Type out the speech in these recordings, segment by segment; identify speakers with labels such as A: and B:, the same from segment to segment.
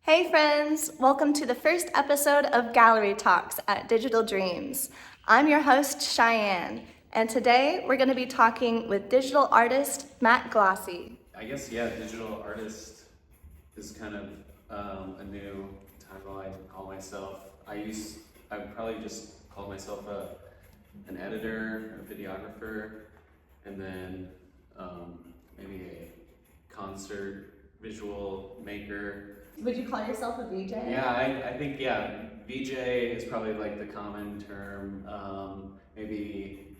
A: Hey friends, welcome to the first episode of Gallery Talks at Digital Dreams. I'm your host, Cheyenne, and today we're going to be talking with digital artist Matte Glossy.
B: I guess, digital artist is kind of a new title I call myself. I probably just called myself an editor, a videographer, and then maybe a concert visual maker.
A: Would you call yourself a VJ?
B: Yeah, I think, VJ is probably like the common term. Maybe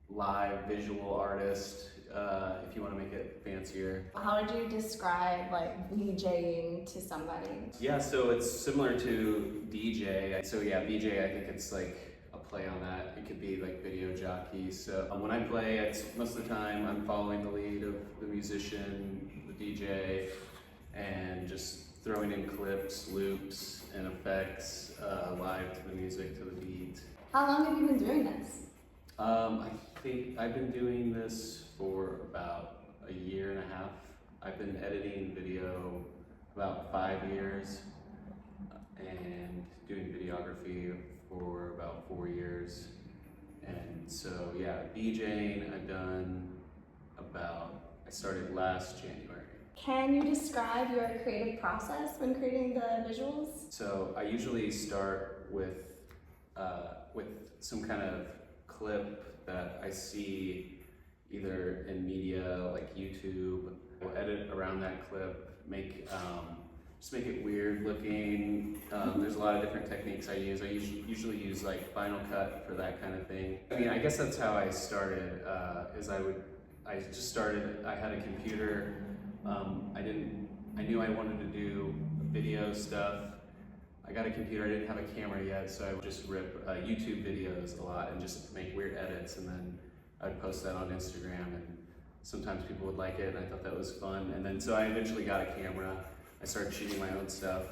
B: live visual artist, if you want to make it fancier.
A: How would you describe VJing to somebody?
B: Yeah, so it's similar to DJ. So VJ, I think it's like a play on that. It could be like video jockey. So when I play, it's most of the time I'm following the lead of the musician, the DJ, and just throwing in clips, loops, and effects live to the music, to the beat.
A: How long have you been doing this?
B: I think I've been doing this for about a year and a half. I've been editing video about 5 years and doing videography for about 4 years. And so DJing I started last January.
A: Can you describe your creative process when creating the visuals?
B: So I usually start with some kind of clip that I see either in media like YouTube. I'll edit around that clip, just make it weird looking. There's a lot of different techniques I use. I usually use like Final Cut for that kind of thing. I mean, I guess that's how I started. I had a computer. I knew I wanted to do video stuff. I got a computer, I didn't have a camera yet, so I would just rip YouTube videos a lot and just make weird edits, and then I'd post that on Instagram, and sometimes people would like it, and I thought that was fun. And then so I eventually got a camera. I started shooting my own stuff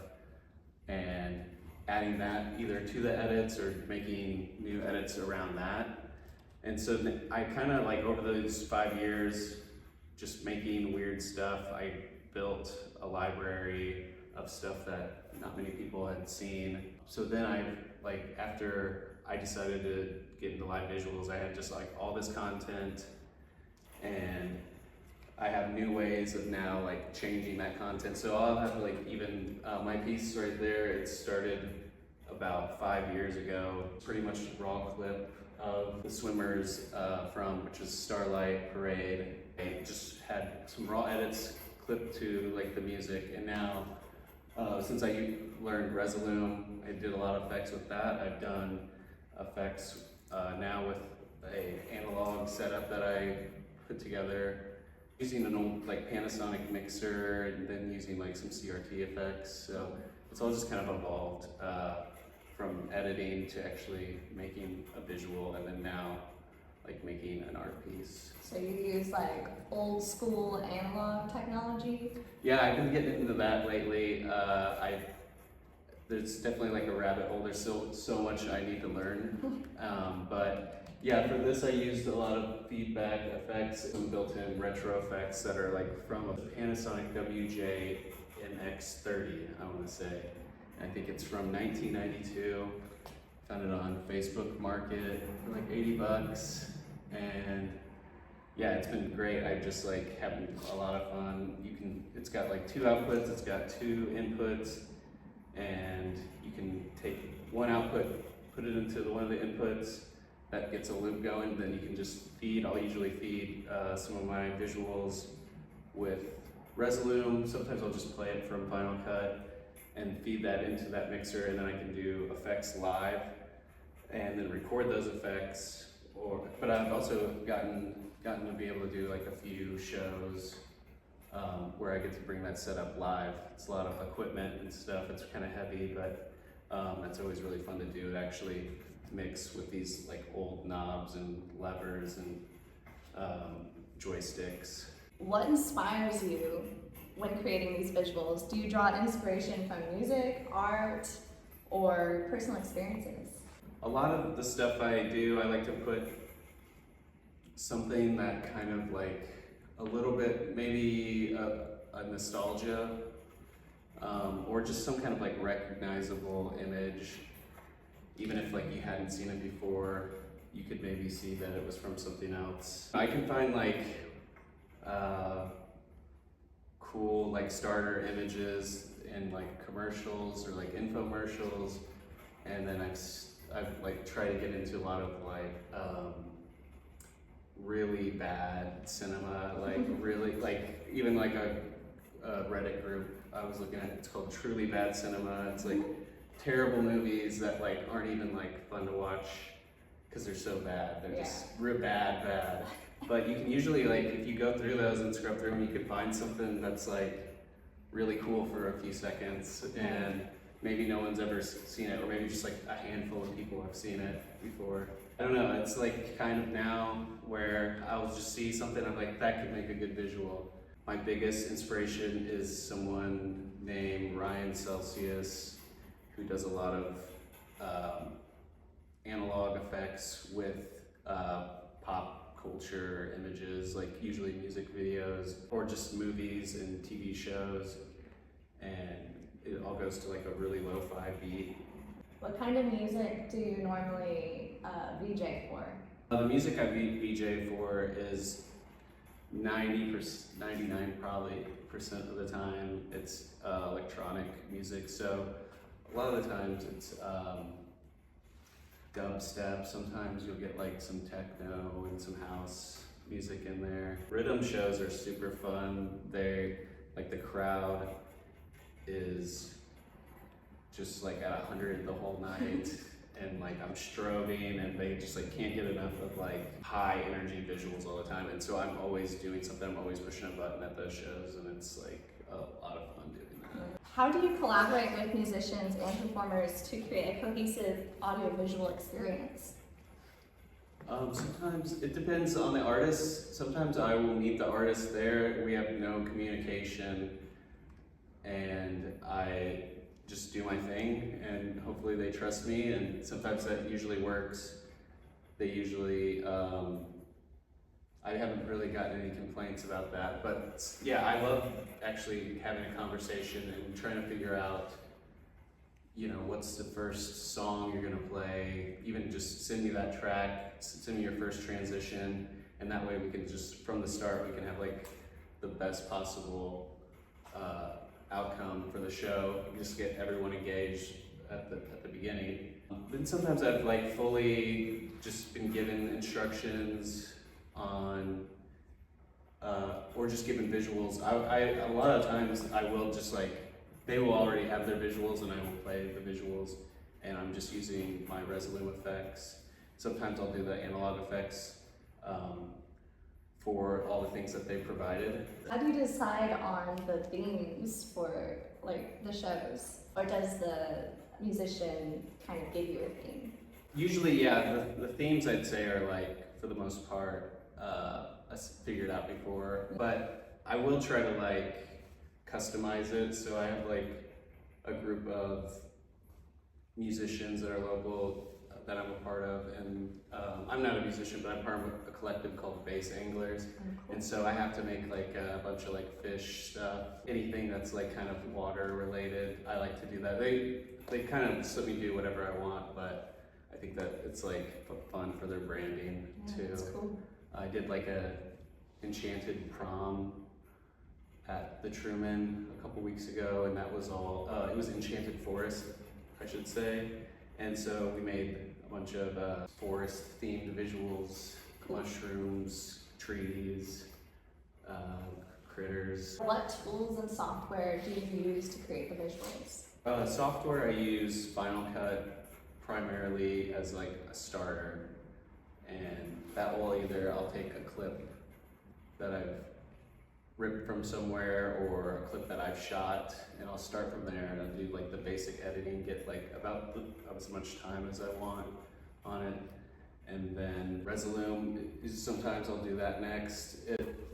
B: and adding that either to the edits or making new edits around that. And so I kind of over those 5 years, just making weird stuff, I built a library of stuff that not many people had seen. So then after I decided to get into live visuals, I had just all this content, and I have new ways of now changing that content. So I'll have even my piece right there, it started about 5 years ago, pretty much a raw clip of the swimmers which is Starlight Parade. I just had some raw edits clipped to the music, and now since I learned Resolume, I did a lot of effects with that. I've done effects now with an analog setup that I put together using an old Panasonic mixer, and then using some CRT effects. So it's all just kind of evolved from editing to actually making a visual, and then now making an art piece.
A: So you use old school analog technology?
B: Yeah, I've been getting into that lately. There's definitely a rabbit hole. There's so much I need to learn. But yeah, for this I used a lot of feedback effects, some built-in retro effects that are from a Panasonic WJ-NX30, I want to say. I think it's from 1992. Found it on Facebook Market for $80, and yeah, it's been great. I just having a lot of fun. It's got 2 outputs, it's got 2 inputs, and you can take one output, put it into one of the inputs, that gets a loop going, then you can just I'll usually feed some of my visuals with Resolume. Sometimes I'll just play it from Final Cut and feed that into that mixer, and then I can do effects live and then record those effects. But I've also gotten to be able to do a few shows where I get to bring that setup live. It's a lot of equipment and stuff. It's kind of heavy, but that's always really fun to do. It actually mix with these old knobs and levers and joysticks.
A: What inspires you when creating these visuals? Do you draw inspiration from music, art, or personal experiences?
B: A lot of the stuff I do, I like to put something that kind of a little bit, maybe a nostalgia or just some kind of like recognizable image. Even if like you hadn't seen it before, you could maybe see that it was from something else. I can find like cool like starter images in like commercials or like infomercials, and then I've like tried to get into a lot of like really bad cinema, like really like even like a Reddit group I was looking at. It's called Truly Bad Cinema. It's like terrible movies that like aren't even like fun to watch because they're so bad. They're just real bad. But you can usually like if you go through those and scrub through them, you can find something that's like really cool for a few seconds, and maybe no one's ever seen it, or maybe just like a handful of people have seen it before. I don't know, it's like kind of now where I'll just see something, I'm like, that could make a good visual. My biggest inspiration is someone named Ryan Celsius, who does a lot of analog effects with pop culture images, like usually music videos or just movies and TV shows, and it all goes to like a really lo-fi beat.
A: What kind of music do you normally VJ for?
B: The music I VJ for is 99 probably % of the time it's electronic music. So a lot of the times it's dubstep. Sometimes you'll get like some techno and some house music in there. Rhythm shows are super fun. They like the crowd is just like at 100 the whole night, and like I'm strobing, and they just like can't get enough of like high energy visuals all the time. And so I'm always doing something. I'm always pushing a button at those shows, and it's like a lot of fun doing that.
A: How do you collaborate with musicians and performers to create a cohesive audiovisual experience?
B: Sometimes it depends on the artist. Sometimes I will meet the artist there. We have no communication, and I just do my thing, and hopefully they trust me, and sometimes that usually works. They usually, I haven't really gotten any complaints about that, but yeah, I love actually having a conversation and trying to figure out, you know, what's the first song you're gonna play. Even just send me that track, send me your first transition, and that way we can just, from the start, we can have like the best possible outcome for the show. We just get everyone engaged at the beginning. Then sometimes I've like fully just been given instructions on, or just given visuals. I a lot of times I will just like, they will already have their visuals and I will play the visuals, and I'm just using my Resolume effects. Sometimes I'll do the analog effects for all the things that they provided.
A: How do you decide on the themes for like the shows, or does the musician kind of give you a theme?
B: Usually, yeah, the themes I'd say are like, for the most part, figured out before, but I will try to like customize it. So I have like a group of musicians that are local that I'm a part of, and I'm not a musician, but I'm part of a collective called Bass Anglers.
A: Cool.
B: And so I have to make like a bunch of like fish stuff, anything that's like kind of water related. I like to do that. They kind of just let me do whatever I want, but I think that it's like fun for their branding too.
A: That's cool.
B: I did like a enchanted prom at the Truman a couple weeks ago, and that was all, it was enchanted forest, I should say. And so we made a bunch of forest themed visuals, mushrooms, trees, critters.
A: What tools and software do you use to create the visuals?
B: Software, I use Final Cut primarily as like a starter, and that will either, I'll take a clip that I've ripped from somewhere or a clip that I've shot, and I'll start from there, and I'll do like the basic editing, get like about as much time as I want on it. And then Resolume, sometimes I'll do that next.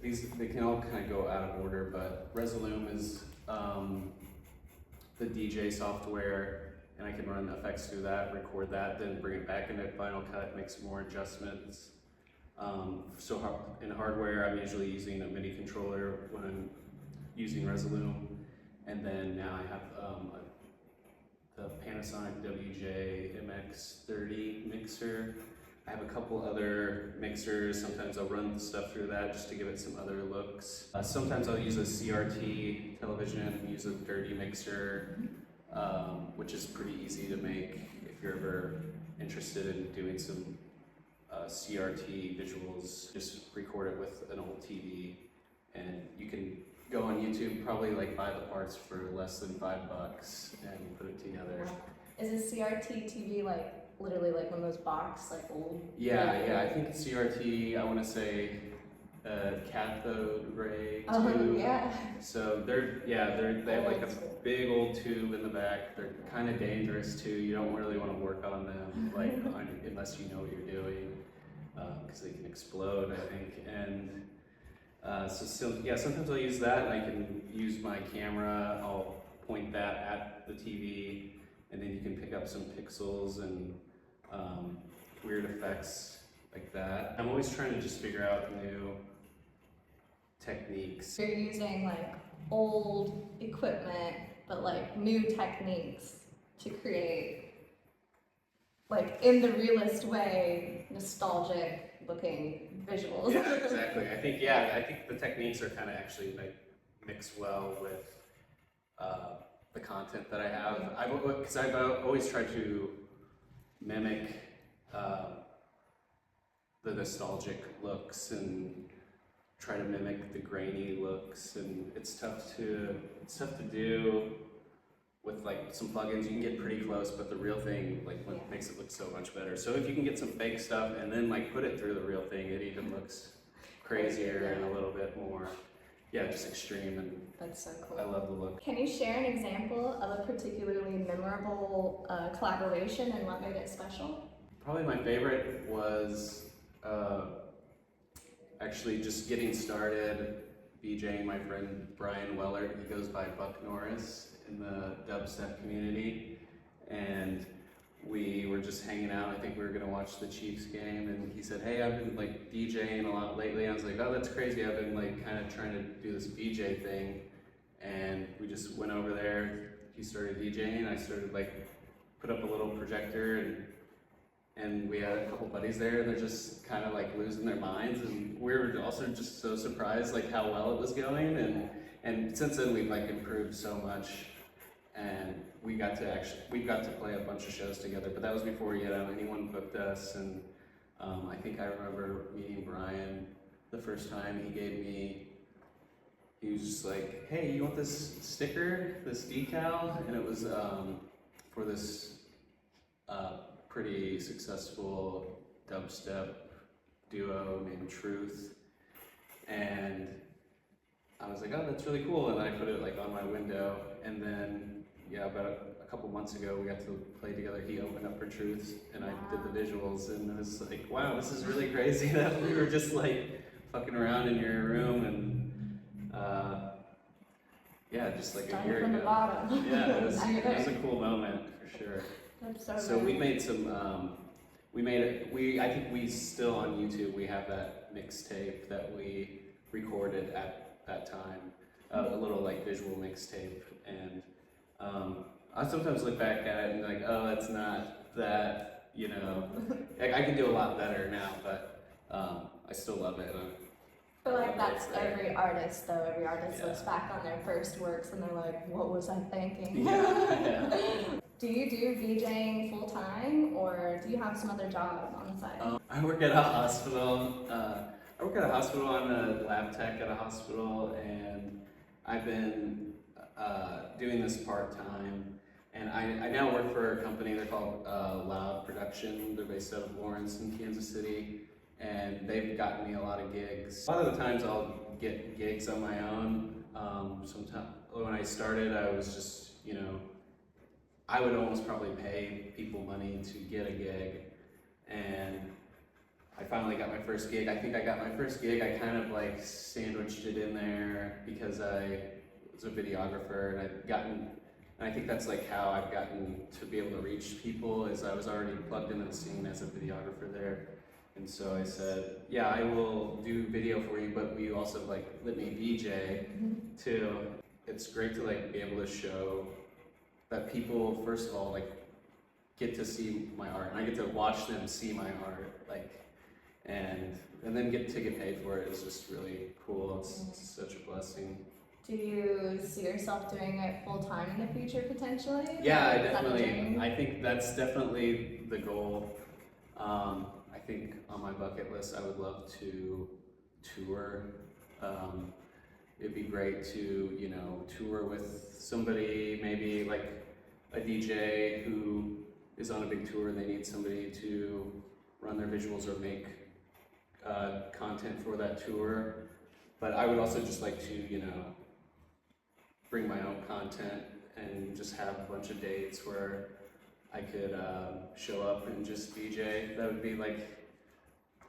B: They can all kind of go out of order, but Resolume is the DJ software, and I can run effects through that, record that, then bring it back into Final Cut, make some more adjustments. So in hardware, I'm usually using a MIDI controller when I'm using Resolume, And then now I have the Panasonic WJ MX30 mixer. I have a couple other mixers. Sometimes I'll run stuff through that just to give it some other looks. Sometimes I'll use a CRT television, use a dirty mixer, which is pretty easy to make if you're ever interested in doing some CRT visuals. Just record it with an old TV, and you can go on YouTube, probably like buy the parts for less than $5 and put it together.
A: Is a CRT TV like literally like one of those box, like old?
B: Yeah, I think CRT, I want to say cathode ray tube.
A: Yeah.
B: So they have like a big old tube in the back. They're kind of dangerous too. You don't really want to work on them unless you know what you're doing, because they can explode, I think. And sometimes I'll use that, and I can use my camera. I'll point that at the TV, and then you can pick up some pixels and weird effects like that. I'm always trying to just figure out new techniques.
A: You're using like old equipment, but like new techniques to create, like in the realist way, nostalgic looking visuals.
B: Yeah, exactly. I think the techniques are kind of actually like mix well with the content that I have. Because I've always tried to mimic the nostalgic looks and try to mimic the grainy looks, and it's tough to do with like some plugins. You can get pretty close, but the real thing makes it look so much better. So if you can get some fake stuff and then like put it through the real thing, it even looks crazier and a little bit more, just extreme. And
A: that's so cool.
B: I love the look.
A: Can you share an example of a particularly memorable collaboration and what made it special?
B: Probably my favorite was actually just getting started VJing my friend Brian Weller. He goes by Buck Norris in the dubstep community, and we were just hanging out. I think we were gonna watch the Chiefs game, and he said, "Hey, I've been like DJing a lot lately." I was like, "Oh, that's crazy. I've been like kind of trying to do this VJ thing," and we just went over there. He started DJing. I started like put up a little projector, and we had a couple buddies there, and they're just kind of like losing their minds, and we were also just so surprised like how well it was going, and since then we've like improved so much, and we got to play a bunch of shows together. But that was before anyone booked us, and I think I remember meeting Brian the first time. He was just like, "Hey, you want this sticker, this decal?" And it was for this pretty successful dubstep duo named Truth, and I was like, "Oh, that's really cool," and I put it like on my window. And then about a couple months ago we got to play together. He opened up for Truth, and I did the visuals, and it was like, wow, this is really crazy that we were just like fucking around in your room, and just like a year ago. It was a cool moment for sure. So we made some, I think we still on YouTube, we have that mixtape that we recorded at that time, a little like visual mixtape, and I sometimes look back at it and be like, oh, that's not that, I can do a lot better now, but I still love it.
A: I feel like that's every artist though. Every artist looks back on their first works and they're like, what was I thinking? Do you do VJing full time, or do you have some other job on the side?
B: I work at a hospital. I'm a lab tech at a hospital, and I've been doing this part time. And I now work for a company. They're called Loud Production. They're based out of Lawrence in Kansas City, and they've gotten me a lot of gigs. A lot of the times I'll get gigs on my own. Sometimes when I started, I was just I would almost probably pay people money to get a gig, and I finally got my first gig. I think I got my first gig, I kind of like sandwiched it in there because I was a videographer, and I think that's like how I've gotten to be able to reach people, is I was already plugged into the scene as a videographer there. And so I said, I will do video for you, but will you also like let me VJ too? it's great to like be able to show that people, first of all, like get to see my art, and I get to watch them see my art, like, and then get paid for it is just really cool. It's such a blessing.
A: Do you see yourself doing it full time in the future potentially?
B: Yeah,
A: Is that the dream?
B: I think that's definitely the goal. I think on my bucket list, I would love to tour. It'd be great to, you know, tour with somebody, maybe like a DJ who is on a big tour and they need somebody to run their visuals or make content for that tour. But I would also just like to, you know, bring my own content and just have a bunch of dates where I could show up and just VJ. That would be like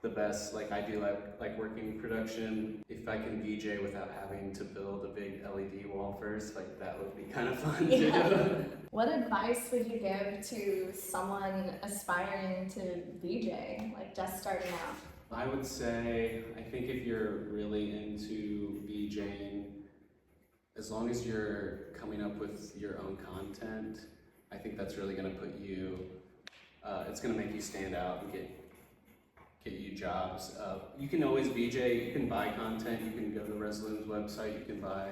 B: the best. Like I do like working production. If I can VJ without having to build a big LED wall first, like that would be kind of fun too.
A: What advice would you give to someone aspiring to VJ, like just starting out?
B: I would say, I think if you're really into VJing, as long as you're coming up with your own content, I think that's really going to put you, it's going to make you stand out and get you jobs. You can always VJ, you can buy content, you can go to Resolune's website, you can buy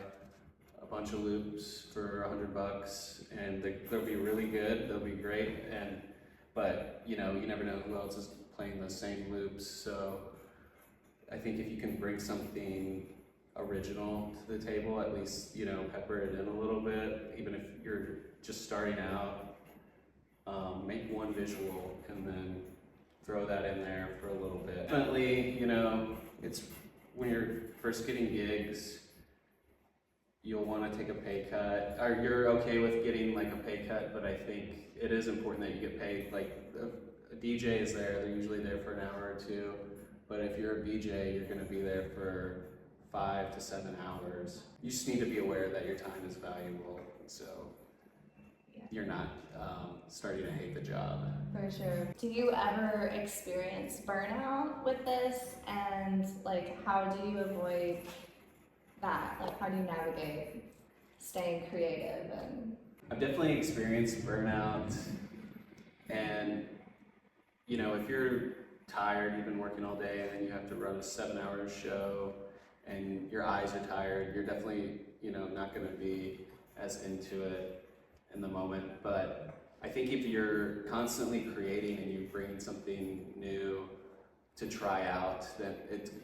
B: a bunch of loops for $100 and they'll be really good, they'll be great, but you know, you never know who else is playing those same loops. So I think if you can bring something original to the table, at least, you know, pepper it in a little bit, even if you're just starting out, make one visual and then throw that in there for a little bit. Definitely, you know, it's when you're first getting gigs, you'll want to take a pay cut, or you're okay with getting like a pay cut, but I think it is important that you get paid. Like a DJ is there, they're usually there for an hour or two, but if you're a VJ, you're going to be there for 5 to 7 hours. You just need to be aware that your time is valuable, so you're not starting to hate the job.
A: For sure. Do you ever experience burnout with this? And like, how do you avoid that? Like, how do you navigate staying creative? And
B: I've definitely experienced burnout, and you know, if you're tired, you've been working all day, and then you have to run a 7-hour show, and your eyes are tired, you're definitely, you know, not going to be as into it in the moment. But I think if you're constantly creating and you bring something new to try out, then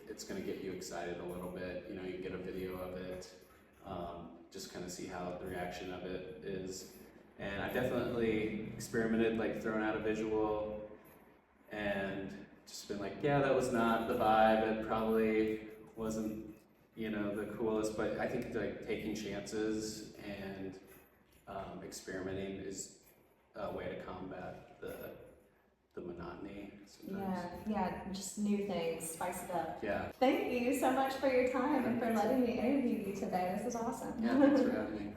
B: it's going to get you excited a little bit. You know, you get a video of it, just kind of see how the reaction of it is. And I definitely experimented, like throwing out a visual and just been like, yeah, that was not the vibe. It probably wasn't, you know, the coolest. But I think like taking chances and experimenting is a way to combat the monotony sometimes.
A: yeah, just new things, spice it up.
B: Yeah.
A: Thank you so much for your time and for letting me interview you today. This is awesome.
B: Yeah, thanks for having me.